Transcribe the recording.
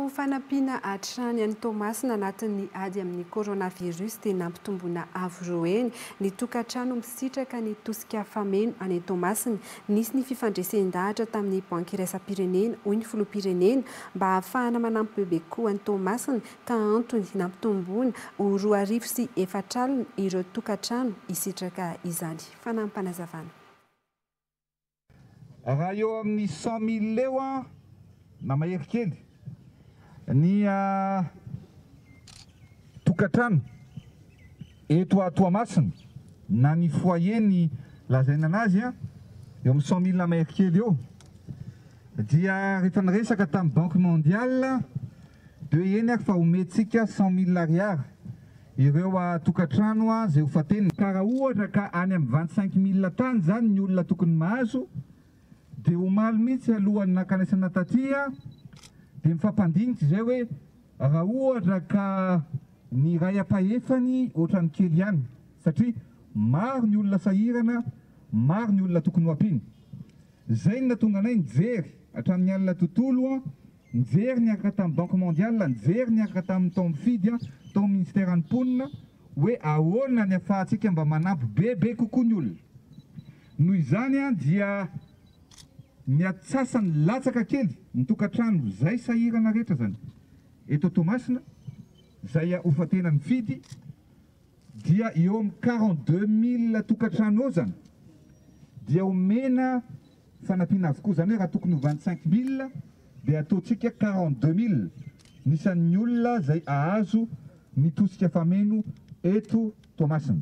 fanampiana hatrany any Tomasina anatin'ny ady amin'ny coronavirus dia nampitomboina avo roeny ny tokantrano misitraka ny tosika fameno any Tomasina. Nisy ny fifandresen-dahatra tamin'ny banky iraisam-pirenena hoy ny filoham-pirenena mba ahafahana manampy bebe koa any Tomasina ka antony nampitomboina ho 2,4 alina ireo tokantrano hisitraka izany. Fanampanazavana. Raha eo amin'ny 100,000 leo na mahery kely ny tokantrano eto a Toamasina na ny foyer ny lazaina anazy eo amin'ny 100,000 na mahery kely eo dia rehefa niresaka tamin'ny Banque Mondiale dia eny fa omentsika 100,000 ariary ireo tokantrano zay ho fateny. Karaha ohatra ka any amin'ny 25,000 tany zany ny olona tokony mahazo dia omaly mihitsy alohan'ny nankanaisana tatia dia mifampandiniky zay hoe raha ohatra ka ny ray apahefany ohatran'ny kely ihany satria maro ny olona sahirana, maro ny olona tokony ho ampiny. Zay no natonga anay nijery hatramin'ny alina tontolo nijery niaraka tamin'ny Banque Mondiale, nijery niaraka tamin'ny tao mifidy tao ministère ny mponina hoe ahoana ny ahafahantsika mba manampy bebe kokoa ny olona. Noho izany dia ny atsasany latsaka kely ny tokantrano zay sahirana rehetra zany eto Tomasina zay ho fatena ny fidy dia eo amin'ny 42,000 tokantrano eo zany dia omena fanampiana avokoa zany hoe raha tokony ho 25,000 dia ataontsika 42,000 nisan'ny olona zay ahazo ny tosika fameno eto Tomasina.